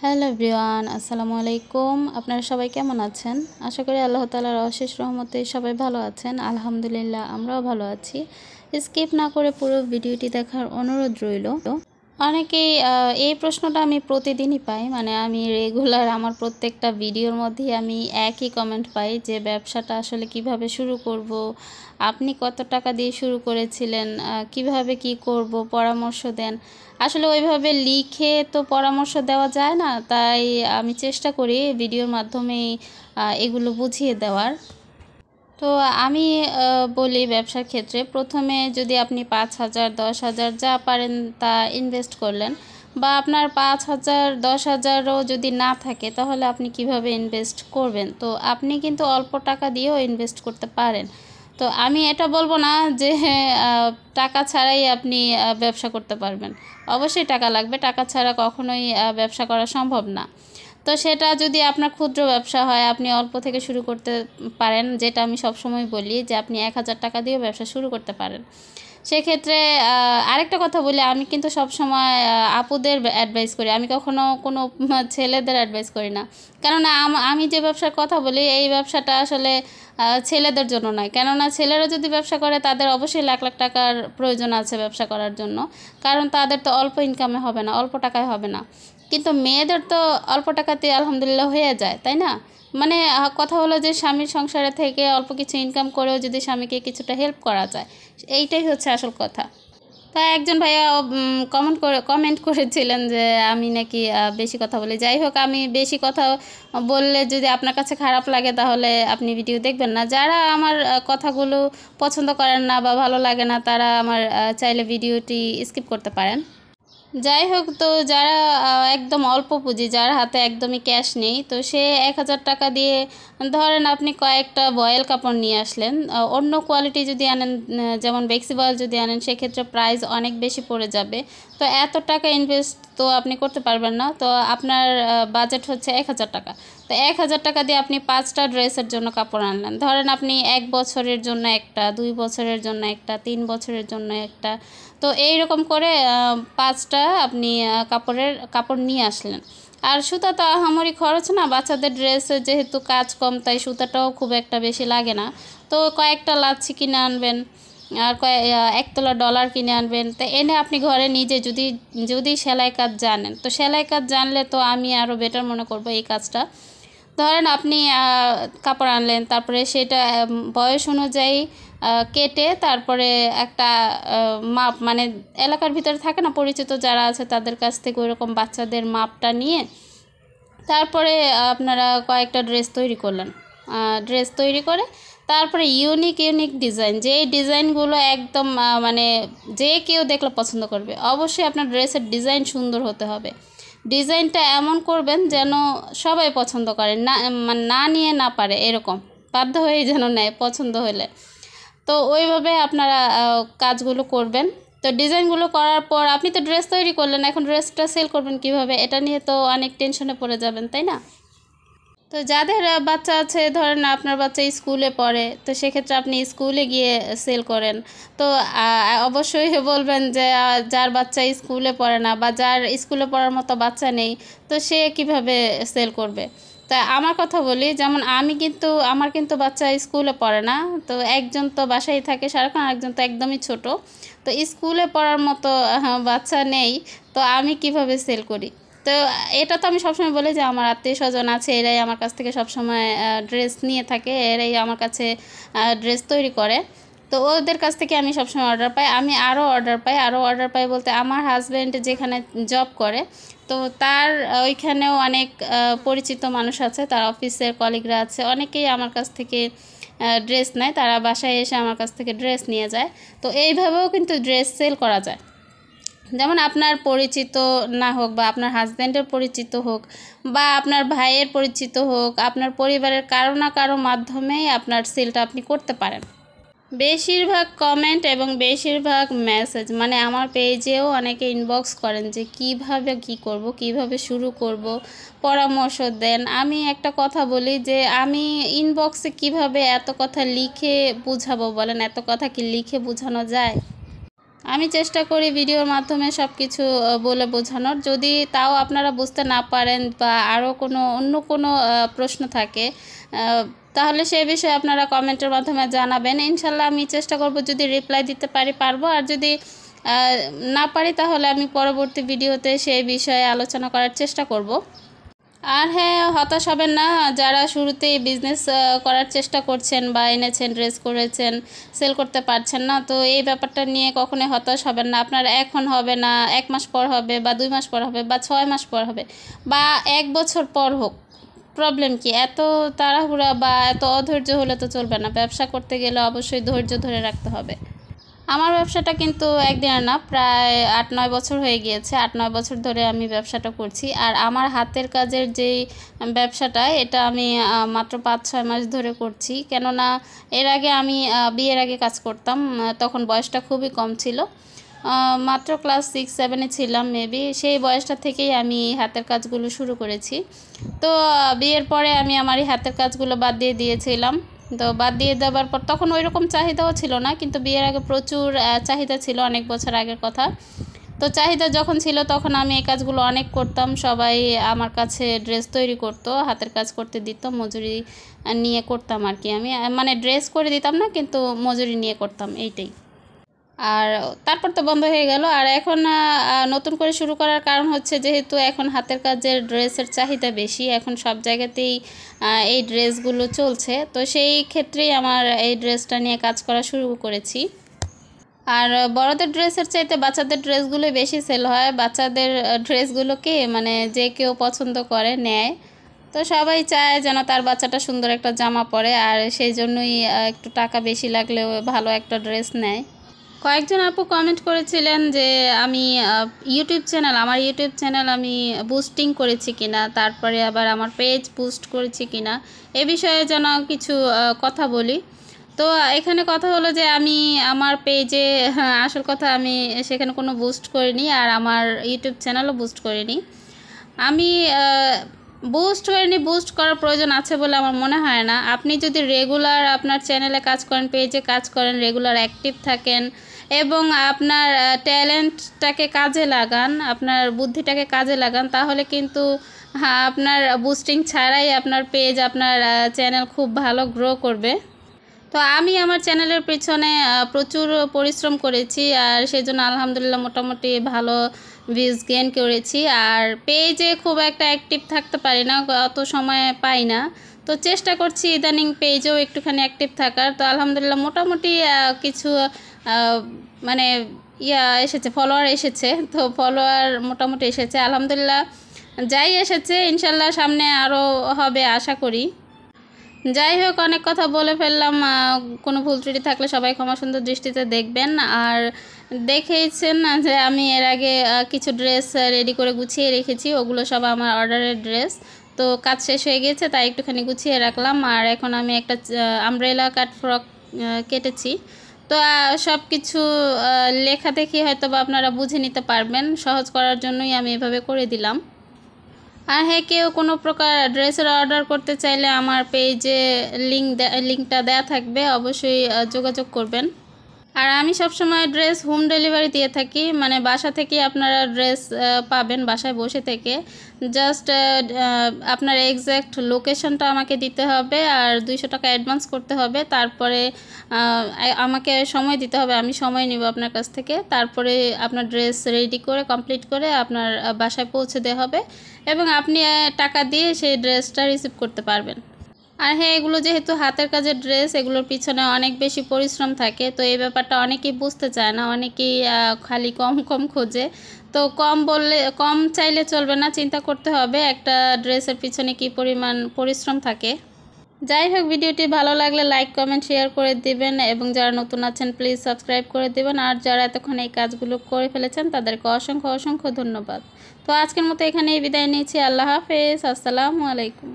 Hello everyone, আসসালামু আলাইকুম। আপনারা সবাই কেমন আছেন? আশা করি আল্লাহ তাআলার অশেষ রহমতে সবাই ভালো আছেন। আলহামদুলিল্লাহ, আমরাও ভালো আছি। স্কিপ না করে পুরো ভিডিওটি দেখার অনুরোধ রইল। অনেকেই এই প্রশ্নটা আমি প্রতিদিনই পাই, মানে আমি রেগুলার আমার প্রত্যেকটা ভিডিওর মধ্যেই আমি একই কমেন্ট পাই যে ব্যবসাটা আসলে কিভাবে শুরু করব, আপনি কত টাকা দিয়ে শুরু করেছিলেন, কিভাবে কি করব, পরামর্শ দেন। আসলে ওইভাবে লিখে তো পরামর্শ দেওয়া যায় না, তাই আমি চেষ্টা করি ভিডিওর মাধ্যমেই এগুলো বুঝিয়ে দেওয়ার। তো আমি বলি ব্যবসার ক্ষেত্রে প্রথমে যদি আপনি 5,000 10,000 যা পারেন তা ইনভেস্ট করলেন, বা আপনার 5,000 10,000ও যদি না থাকে তাহলে আপনি কিভাবে ইনভেস্ট করবেন। তো আপনি কিন্তু অল্প টাকা দিয়েও ইনভেস্ট করতে পারেন। তো আমি এটা বলবো না যে টাকা ছাড়াই আপনি ব্যবসা করতে পারবেন। অবশ্যই টাকা লাগবে, টাকা ছাড়া কখনোই ব্যবসা করা সম্ভব না। তো সেটা যদি আপনার ক্ষুদ্র ব্যবসা হয়, আপনি অল্প থেকে শুরু করতে পারেন, যেটা আমি সবসময় বলি যে আপনি 1,000 টাকা দিয়েও ব্যবসা শুরু করতে পারেন। সেক্ষেত্রে আরেকটা কথা বলি, আমি কিন্তু সবসময় আপুদের অ্যাডভাইস করি, আমি কখনো কোনো ছেলেদের অ্যাডভাইস করি না। কেননা আমি যে ব্যবসার কথা বলি এই ব্যবসাটা আসলে ছেলেদের জন্য নয়। কেননা ছেলেরা যদি ব্যবসা করে তাদের অবশ্যই লাখ লাখ টাকার প্রয়োজন আছে ব্যবসা করার জন্য, কারণ তাদের তো অল্প ইনকামে হবে না, অল্প টাকায় হবে না। কিন্তু মেয়েদের তো অল্প টাকাতে আলহামদুলিল্লাহ হয়ে যায়, তাই না? মানে কথা হলো যে স্বামীর সংসারে থেকে অল্প কিছু ইনকাম করেও যদি স্বামীকে কিছুটা হেল্প করা যায়, এইটাই হচ্ছে আসল কথা। তা একজন ভাইয়া কমেন্ট করেছিলেন যে আমি নাকি বেশি কথা বলি। যাই হোক, আমি বেশি কথা বললে যদি আপনার কাছে খারাপ লাগে তাহলে আপনি ভিডিও দেখবেন না। যারা আমার কথাগুলো পছন্দ করেন না বা ভালো লাগে না তারা আমার চাইলে ভিডিওটি স্কিপ করতে পারেন। যাই হোক, তো যারা একদম অল্প পুঁজি, যার হাতে একদমই ক্যাশ নেই, তো সে 1,000 টাকা দিয়ে ধরেন আপনি কয়েকটা বয়েল কাপড় নিয়ে আসলেন। অন্য কোয়ালিটি যদি আনেন, যেমন বেক্সি বয়েল যদি আনেন, সেক্ষেত্রে প্রাইস অনেক বেশি পড়ে যাবে। তো এত টাকা ইনভেস্ট তো আপনি করতে পারবেন না। তো আপনার বাজেট হচ্ছে 1,000 টাকা। তো 1,000 টাকা দিয়ে আপনি 5টা ড্রেসের জন্য কাপড় আনলেন। ধরেন আপনি 1 বছরের জন্য একটা, 2 বছরের জন্য একটা, 3 বছরের জন্য একটা। তো এই রকম করে 5টা আপনি কাপড় নিয়ে আসলেন। আর সুতা তো আহামরি খরচ না, বাচ্চাদের ড্রেসে যেহেতু কাজ কম তাই সুতাটাও খুব একটা বেশি লাগে না। তো কয়েকটা লাচ্ছি কিনে আনবেন, আর একতলা ডলার কিনে আনবেন। তো এনে আপনি ঘরে নিজে যদি যদি সেলাই কাজ জানেন, তো সেলাই কাজ জানলে তো আমি আরও বেটার মনে করব এই কাজটা। ধরেন আপনি কাপড় আনলেন, তারপরে সেটা বয়স অনুযায়ী কেটে তারপরে একটা মাপ, মানে এলাকার ভিতরে থাকে না পরিচিত যারা আছে তাদের কাছ থেকে ওইরকম বাচ্চাদের মাপটা নিয়ে তারপরে আপনারা কয়েকটা ড্রেস তৈরি করলেন। ড্রেস তৈরি করে তারপরে ইউনিক ইউনিক ডিজাইন, যেই ডিজাইনগুলো একদম মানে যে কেউ দেখলে পছন্দ করবে। অবশ্যই আপনার ড্রেসের ডিজাইন সুন্দর হতে হবে। ডিজাইনটা এমন করবেন যেন সবাই পছন্দ করে, না মানে না নিয়ে না পারে, এরকম বাধ্য হয়েই যেন নেয় পছন্দ হলে। তো ওইভাবে আপনারা কাজগুলো করবেন। তো ডিজাইনগুলো করার পর আপনি তো ড্রেস তৈরি করলেন, এখন ড্রেসটা সেল করবেন কিভাবে, এটা নিয়ে তো অনেক টেনশনে পড়ে যাবেন, তাই না? তো যাদের বাচ্চা আছে, ধরেন আপনার বাচ্চা স্কুলে পড়ে, তো সেক্ষেত্রে আপনি স্কুলে গিয়ে সেল করেন। তো অবশ্যই বলবেন যে যার বাচ্চা স্কুলে পড়ে না বা যার স্কুলে পড়ার মতো বাচ্চা নেই, তো সে কিভাবে সেল করবে। তা আমার কথা বলি, যেমন আমার কিন্তু বাচ্চা স্কুলে পড়ে না। তো একজন তো বাসায় থাকে সারাক্ষণ, আরেকজন তো একদমই ছোট। তো স্কুলে পড়ার মতো বাচ্চা নেই, তো আমি কিভাবে সেল করি। তো এটা তো আমি সবসময় বলি যে আমার আত্মীয় স্বজন আছে, এরাই আমার কাছ থেকে সবসময় ড্রেস নিয়ে থাকে, এরাই আমার কাছে ড্রেস তৈরি করে। তো ওদের কাছ থেকে আমি সবসময় অর্ডার পাই। আমি আরও অর্ডার পাই বলতে আমার হাজব্যান্ড যেখানে জব করে, তো তার ওইখানেও অনেক পরিচিত মানুষ আছে, তার অফিসের কলিগরা আছে, অনেকেই আমার কাছ থেকে ড্রেস নেয়, তারা বাসায় এসে আমার কাছ থেকে ড্রেস নিয়ে যায়। তো এইভাবেও কিন্তু ড্রেস সেল করা যায়। যেমন আপনার পরিচিত না হোক বা আপনার হাজব্যান্ডের পরিচিত হোক বা আপনার ভাইয়ের পরিচিত হোক, আপনার পরিবারের কারো না কারো মাধ্যমেই আপনার সেলটা আপনি করতে পারেন। বেশিরভাগ কমেন্ট এবং বেশিরভাগ মেসেজ, মানে আমার পেজেও অনেকে ইনবক্স করেন যে কিভাবে কি করব, কিভাবে শুরু করব, পরামর্শ দেন। আমি একটা কথা বলি যে আমি ইনবক্সে কিভাবে এত কথা লিখে বুঝাবো বলেন, এত কথা কি লিখে বোঝানো যায়? আমি চেষ্টা করি ভিডিওর মাধ্যমে সব কিছু বলে বোঝানোর। যদি তাও আপনারা বুঝতে না পারেন বা আরও অন্য কোনো প্রশ্ন থাকে, তাহলে সে বিষয়ে আপনারা কমেন্টের মাধ্যমে জানাবেন। ইনশাল্লাহ আমি চেষ্টা করব, যদি রিপ্লাই দিতে পারবো, আর যদি না পারি তাহলে আমি পরবর্তী ভিডিওতে সেই বিষয়ে আলোচনা করার চেষ্টা করব। আর হ্যাঁ, হতাশ হবেন না। যারা শুরুতেই বিজনেস করার চেষ্টা করছেন বা এনেছেন, ড্রেস করেছেন, সেল করতে পারছেন না, তো এই ব্যাপারটা নিয়ে কখনোই হতাশ হবেন না। আপনার এখন হবে না, 1 মাস পর হবে বা 2 মাস পর হবে বা 6 মাস পর হবে বা 1 বছর পর হোক, প্রবলেম কি? এত তাড়াহুড়া বা এত অধৈর্য হলে তো চলবে না। ব্যবসা করতে গেলে অবশ্যই ধৈর্য ধরে রাখতে হবে। আমার ব্যবসাটা কিন্তু একদিনের না, প্রায় 8-9 বছর হয়ে গিয়েছে। 8-9 বছর ধরে আমি ব্যবসাটা করছি। আর আমার হাতের কাজের যেই ব্যবসাটা, এটা আমি মাত্র 5-6 মাস ধরে করছি। কেননা এর আগে আমি বিয়ের আগে কাজ করতাম, তখন বয়সটা খুবই কম ছিল, মাত্র ক্লাস 6-7-এ ছিলাম মেবি। সেই বয়সটা থেকেই আমি হাতের কাজগুলো শুরু করেছি। তো বিয়ের পরে আমি আমার এই হাতের কাজগুলো বাদ দিয়ে দিয়েছিলাম। তো বাদ দিয়ে দেওয়ার পর তখন ওই রকম চাহিদাও ছিল না, কিন্তু বিয়ের আগে প্রচুর চাহিদা ছিল, অনেক বছর আগের কথা। তো চাহিদা যখন ছিল তখন আমি এই কাজগুলো অনেক করতাম। সবাই আমার কাছে ড্রেস তৈরি করতো, হাতের কাজ করতে দিত, মজুরি নিয়ে করতাম আর কি। আমি মানে ড্রেস করে দিতাম না, কিন্তু মজুরি নিয়ে করতাম, এইটাই। আর তারপর তো বন্ধ হয়ে গেল। আর এখন নতুন করে শুরু করার কারণ হচ্ছে, যেহেতু এখন হাতের কাজের ড্রেসের চাহিদা বেশি, এখন সব জায়গাতেই এই ড্রেসগুলো চলছে, তো সেই ক্ষেত্রেই আমার এই ড্রেসটা নিয়ে কাজ করা শুরু করেছি। আর বড়দের ড্রেসের চাইতে বাচ্চাদের ড্রেসগুলোই বেশি সেল হয়। বাচ্চাদের ড্রেসগুলোকে মানে যে কেউ পছন্দ করে, নেয়। তো সবাই চায় যেন তার বাচ্চাটা সুন্দর একটা জামা পরে, আর সেই জন্যই একটু টাকা বেশি লাগলেও ভালো একটা ড্রেস নেয়। কয়েকজন আপু কমেন্ট করেছিলেন যে আমি আমার ইউটিউব চ্যানেল আমি বুস্টিং করেছি কিনা, তারপরে আবার আমার পেজ বুস্ট করেছি কিনা, এ বিষয়ে যেন কিছু কথা বলি। তো এখানে কথা হলো যে আমি আমার পেজে, আসল কথা, আমি সেখানে কোনো বুস্ট করিনি, আর আমার ইউটিউব চ্যানেলও বুস্ট করিনি। আমি বুস্ট করার প্রয়োজন আছে বলে আমার মনে হয় না। আপনি যদি রেগুলার আপনার চ্যানেলে কাজ করেন, পেজে কাজ করেন, রেগুলার অ্যাক্টিভ থাকেন এবং আপনার ট্যালেন্টটাকে কাজে লাগান, আপনার বুদ্ধিটাকে কাজে লাগান, তাহলে কিন্তু আপনার বুস্টিং ছাড়াই আপনার পেজ, আপনার চ্যানেল খুব ভালো গ্রো করবে। তো আমি আমার চ্যানেলের পেছনে প্রচুর পরিশ্রম করেছি, আর সেজন্য আলহামদুলিল্লাহ মোটামুটি ভালো ভিউজ গেইন করেছি। আর পেজে খুব একটা অ্যাক্টিভ থাকতে পারি না, অত সময় পাই না। তো চেষ্টা করছি ইদানিং পেজেও একটুখানি অ্যাক্টিভ থাকার। তো আলহামদুলিল্লাহ মোটামুটি কিছু মানে এসেছে, ফলোয়ার এসেছে। তো ফলোয়ার মোটামুটি এসেছে আলহামদুলিল্লাহ। যাই এসেছে, ইনশাল্লাহ সামনে আরও হবে আশা করি। যাই হোক, অনেক কথা বলে ফেললাম। কোনো ভুল ত্রুটি থাকলে সবাই ক্ষমা সুন্দর দৃষ্টিতে দেখবেন। আর দেখেইছেন যে আমি এর আগে কিছু ড্রেস রেডি করে গুছিয়ে রেখেছি, ওগুলো সব আমার অর্ডারের ড্রেস। তো কাজ শেষ হয়ে গেছে, তাই একটুখানি গুছিয়ে রাখলাম। আর এখন আমি একটা আমব্রেলা কাট ফ্রক কেটেছি। তো সব কিছু লেখা দেখি হয়তো বা আপনারা বুঝে নিতে পারবেন, সহজ করার জন্যই আমি এভাবে করে দিলাম। আর হ্যাঁ, কেউ কোনো প্রকার ড্রেসের অর্ডার করতে চাইলে আমার পেজে লিঙ্কটা দেওয়া থাকবে, অবশ্যই যোগাযোগ করবেন। আর আমি সবসময় ড্রেস হোম ডেলিভারি দিয়ে থাকি, মানে বাসা থেকে আপনারা ড্রেস পাবেন, বাসায় বসে থেকে। জাস্ট আপনার এক্স্যাক্ট লোকেশনটা আমাকে দিতে হবে, আর 200 টাকা অ্যাডভান্স করতে হবে। তারপরে আমাকে সময় দিতে হবে, আমি সময় নিব আপনার কাছ থেকে। তারপরে আপনার ড্রেস রেডি করে, কমপ্লিট করে আপনার বাসায় পৌঁছে দেওয়া হবে, এবং আপনি টাকা দিয়ে সেই ড্রেসটা রিসিভ করতে পারবেন। আর হ্যাঁ, এগুলো যেহেতু হাতের কাজের ড্রেস, এগুলোর পিছনে অনেক বেশি পরিশ্রম থাকে। তো এই ব্যাপারটা অনেকেই বুঝতে চায় না, অনেকেই খালি কম কম খোঁজে। তো কম চাইলে চলবে না, চিন্তা করতে হবে একটা ড্রেসের পিছনে কী পরিমাণ পরিশ্রম থাকে। যাই হোক, ভিডিওটি ভালো লাগলে লাইক, কমেন্ট, শেয়ার করে দিবেন, এবং যারা নতুন আছেন প্লিজ সাবস্ক্রাইব করে দিবেন। আর যারা এতক্ষণ এই কাজগুলো করে ফেলেছেন তাদেরকে অসংখ্য অসংখ্য ধন্যবাদ। তো আজকের মতো এখানেই বিদায় নিচ্ছি। আল্লাহ হাফেজ, আসসালামু আলাইকুম।